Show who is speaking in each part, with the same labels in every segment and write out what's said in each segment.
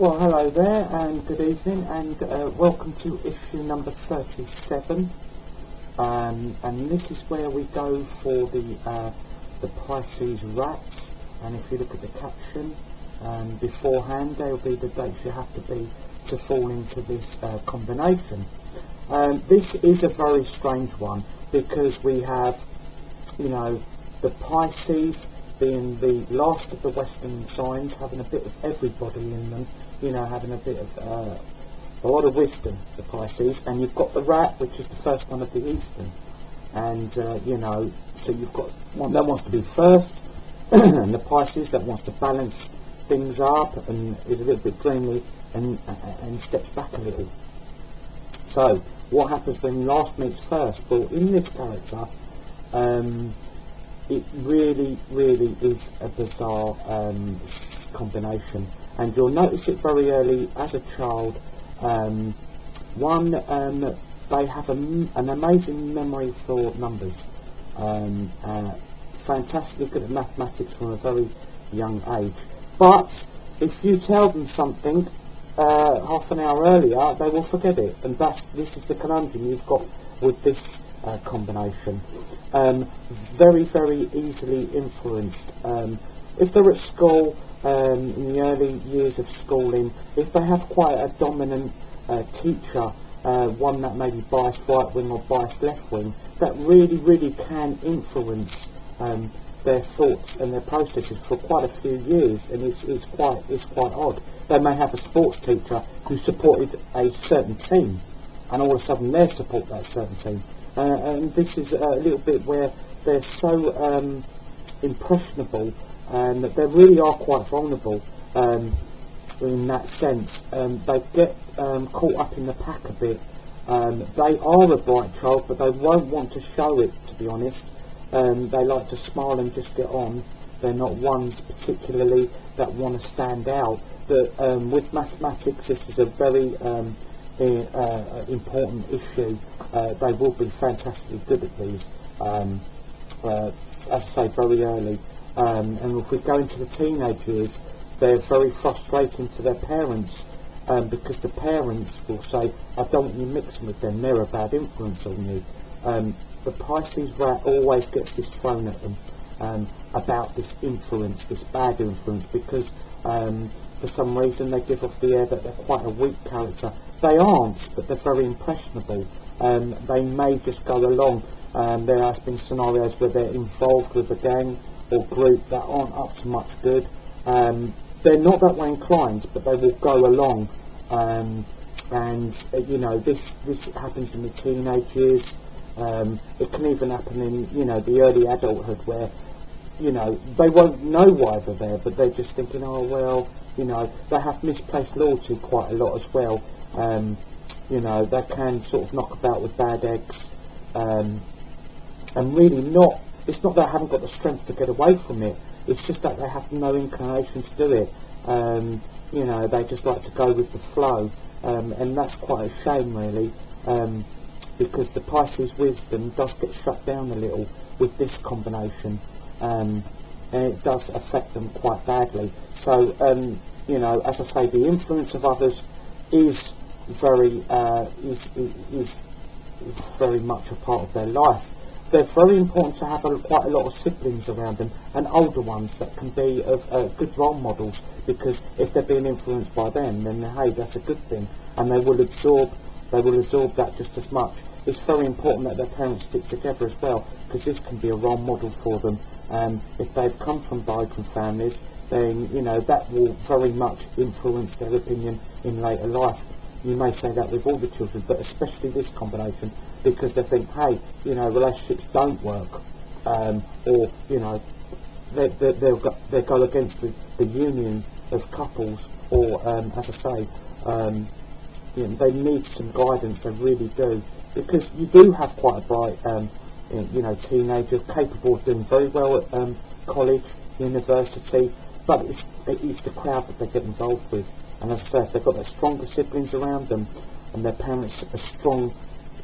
Speaker 1: Well, hello there, and good evening, and welcome to issue number 37. And this is where we go for the Pisces rats. And if you look at the caption beforehand, there will be the dates you have to be to fall into this combination. This is a very strange one because we have, the Pisces being the last of the Western signs, having a bit of everybody in them, having a bit of a lot of wisdom, the Pisces, and you've got the rat, which is the first one of the Eastern, and so you've got one that wants to be first, and the Pisces that wants to balance things up and is a little bit dreamy and steps back a little. So what happens when last meets first? Well, in this character, it really is a bizarre combination, and you'll notice it very early as a child. They have an amazing memory for numbers, fantastically good at mathematics from a very young age. But if you tell them something half an hour earlier, they will forget it, and this is the conundrum you've got with this combination. Very easily influenced. If they're at school, in the early years of schooling, if they have quite a dominant teacher, one that may be biased right wing or biased left wing, that really can influence their thoughts and their processes for quite a few years, and it's quite odd. They may have a sports teacher who supported a certain team, and all of a sudden they support that certain team. And this is a little bit where they're so impressionable, and that they really are quite vulnerable in that sense. They get caught up in the pack a bit. They are a bright child, but they won't want to show it, to be honest. They like to smile and just get on. They're not ones particularly that want to stand out. But with mathematics, this is a very important issue. They will be fantastically good at these, as I say, very early. And if we go into the teenage years, they're very frustrating to their parents, because the parents will say, I don't want you mixing with them, they're a bad influence on you. The Pisces rat always gets this thrown at them about this influence, this bad influence, because for some reason they give off the air that they're quite a weak character. They aren't, but they're very impressionable. They may just go along. There has been scenarios where they're involved with a gang or group that aren't up to much good. They're not that way inclined, but they will go along. This happens in the teenage years. It can even happen in the early adulthood, where they won't know why they're there, but they're just thinking, oh well, they have misplaced loyalty quite a lot as well. They can sort of knock about with bad eggs, and really it's not that they haven't got the strength to get away from it, it's just that they have no inclination to do it. They just like to go with the flow, and that's quite a shame really, because the Pisces wisdom does get shut down a little with this combination, and it does affect them quite badly. So as I say, the influence of others is very much a part of their life. They're very important to have quite a lot of siblings around them, and older ones that can be of good role models, because if they're being influenced by them, then hey, that's a good thing, and they will absorb that just as much. It's very important that their parents stick together as well, because this can be a role model for them. If they've come from broken families, then that will very much influence their opinion in later life. You may say that with all the children, but especially this combination, because they think, hey, relationships don't work, or they go against the union of couples, or as I say, they need some guidance. They really do, because you do have quite a bright teenager capable of doing very well at college, university, but it's the crowd that they get involved with. And as I say, if they've got their stronger siblings around them and their parents are strong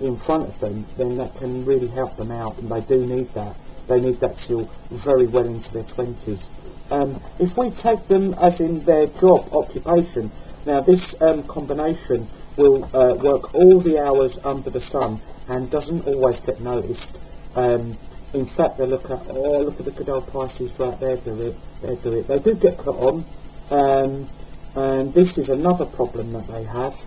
Speaker 1: in front of them, then that can really help them out, and they do need that. They need that till very well into their 20s. If we take them as in their job, occupation, Now this combination will work all the hours under the sun and doesn't always get noticed. In fact, they look at the good old Pisces, right, they do it. They do get put on, and this is another problem that they have.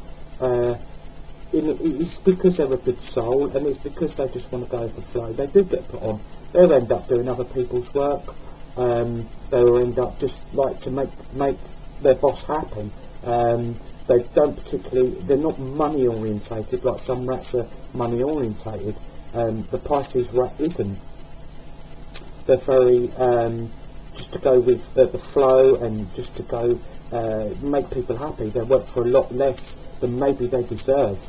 Speaker 1: It's because they're a good soul, and it's because they just want to go with the flow. They do get put on. They'll end up doing other people's work. They'll end up just like to make their boss happy. They don't particularly, they're not money orientated like some rats are money orientated. The Pisces rat isn't. They're very just to go with the flow and just to go make people happy. They work for a lot less than maybe they deserve.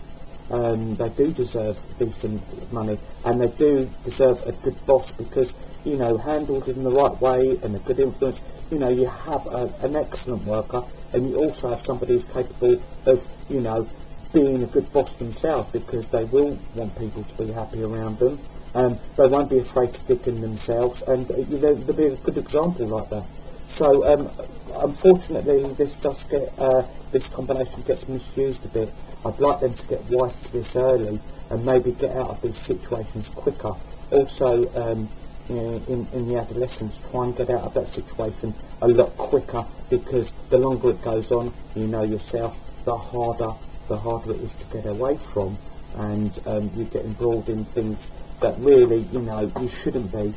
Speaker 1: They do deserve decent money, and they do deserve a good boss because, you know, handled in the right way and a good influence, you know, you have an excellent worker, and you also have somebody who's capable of, you know, being a good boss themselves, because they will want people to be happy around them. They won't be afraid to dig in themselves, and they'll be a good example like that. So unfortunately this does get this combination gets misused a bit. I'd like them to get wise to this early and maybe get out of these situations quicker. Also in the adolescence, try and get out of that situation a lot quicker, because the longer it goes on, you know yourself, the harder it is to get away from, and you get embroiled in things that really, you know, you shouldn't be,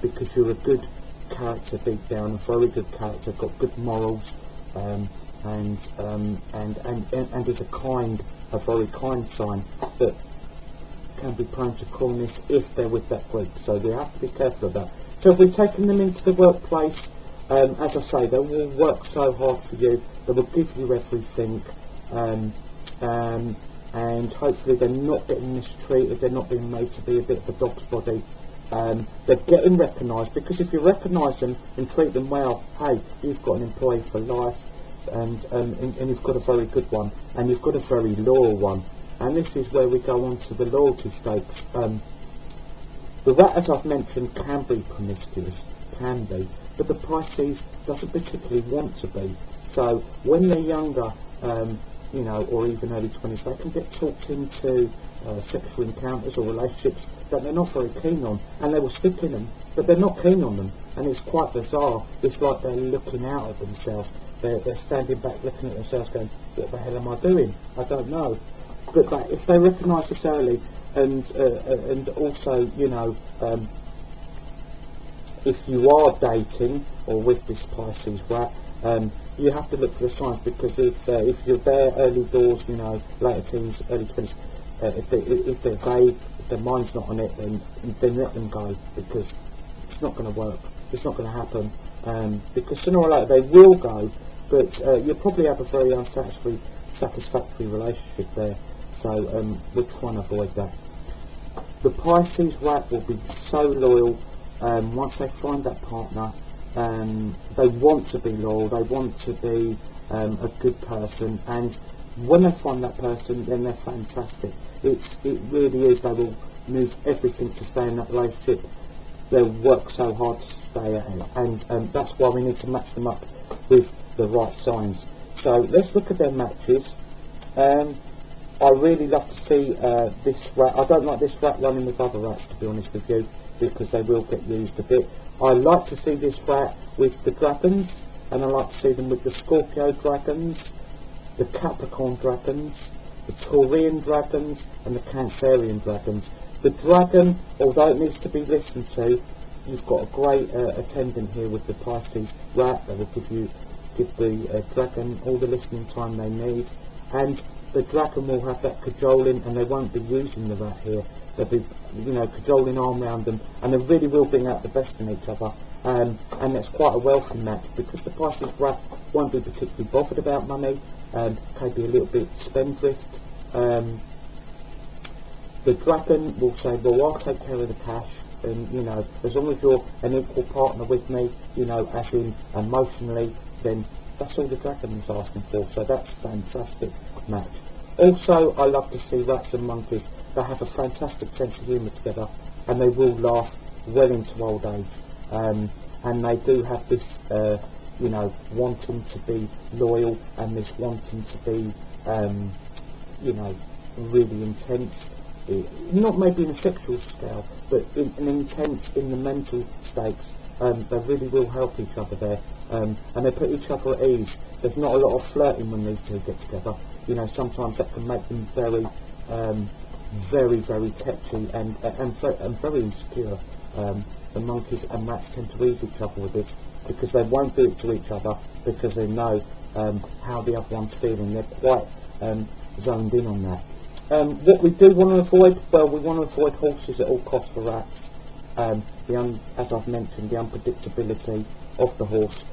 Speaker 1: because you're a good character deep down, a very good character, got good morals, and is a very kind sign that can be prone to coolness if they're with that group. So we have to be careful of that. So if we're taking them into the workplace, as I say, they will work so hard for you, they will give you everything, and hopefully they're not getting mistreated, they're not being made to be a bit of a dog's body. They're getting recognised, because if you recognise them and treat them well, hey, you've got an employee for life, and you've got a very good one, and you've got a very loyal one. And this is where we go on to the loyalty stakes. The rat, as I've mentioned, can be promiscuous, but the Pisces doesn't particularly want to be. So when they're younger, you know, or even early 20s, they can get talked into sexual encounters or relationships that they're not very keen on, and they will stick in them, but they're not keen on them, and it's quite bizarre. It's like they're looking out at themselves. They're standing back looking at themselves going, what the hell am I doing? I don't know. But if they recognise this early, and also, you know, if you are dating or with this Pisces rat, you have to look for the signs, because if you're there early doors, you know, later teens, early 20s, if they're vague, if their mind's not on it, then let them go, because it's not going to work. It's not going to happen, because sooner or later they will go, but you'll probably have a very unsatisfactory relationship there. So we're trying to avoid that. The Pisces rat will be so loyal once they find that partner. They want to be loyal, they want to be a good person, and when they find that person, then they're fantastic. It really is. They will move everything to stay in that relationship. They'll work so hard to stay at it, and that's why we need to match them up with the right signs. So let's look at their matches. I really love to see this rat. I don't like this rat running with other rats, to be honest with you, because they will get used a bit. I like to see this rat with the dragons, and I like to see them with the Scorpio dragons, the Capricorn dragons, the Taurian dragons, and the Cancerian dragons. The dragon, although it needs to be listened to, you've got a great attendant here with the Pisces rat that will give the dragon all the listening time they need, and the dragon will have that cajoling, and they won't be using the rat here. They'll be, you know, cajoling arm around them, and they really will bring out the best in each other. And that's quite a wealthy match, because the Pisces rat won't be particularly bothered about money, can be a little bit spendthrift. The dragon will say, well, I'll take care of the cash, and, you know, as long as you're an equal partner with me, you know, as in emotionally, then that's all the dragon is asking for. So that's a fantastic match. Also, I love to see rats and monkeys. They have a fantastic sense of humour together, and they will laugh well into old age. And they do have this you know, wanting to be loyal and this wanting to be, you know, really intense. Not maybe in a sexual scale, but in an intense in the mental stakes. They really will help each other there, and they put each other at ease. There's not a lot of flirting when these two get together. You know, sometimes that can make them very, very touchy and very insecure. The monkeys and rats tend to ease each other with this because they won't do it to each other because they know how the other one's feeling. They're quite zoned in on that. What we do want to avoid, well, we want to avoid horses at all costs for rats. As I've mentioned, the unpredictability of the horse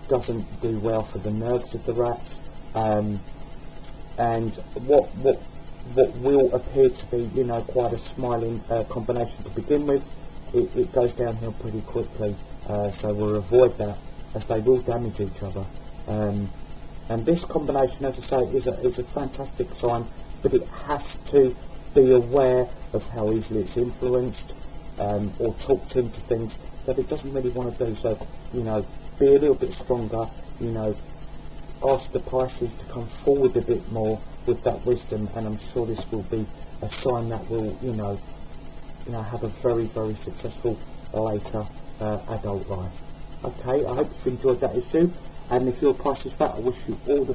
Speaker 1: doesn't do well for the nerves of the rats. And what will appear to be, you know, quite a smiling combination to begin with, it goes downhill pretty quickly. So we'll avoid that, as they will damage each other. And this combination, as I say, is a fantastic sign, but it has to be aware of how easily it's influenced or talked into things that it doesn't really want to do. So, you know, be a little bit stronger, you know, ask the Pisces to come forward a bit more with that wisdom, and I'm sure this will be a sign that will, you know, have a very successful later adult life. Okay, I hope you've enjoyed that issue, and if you're a Pisces fan, I wish you all the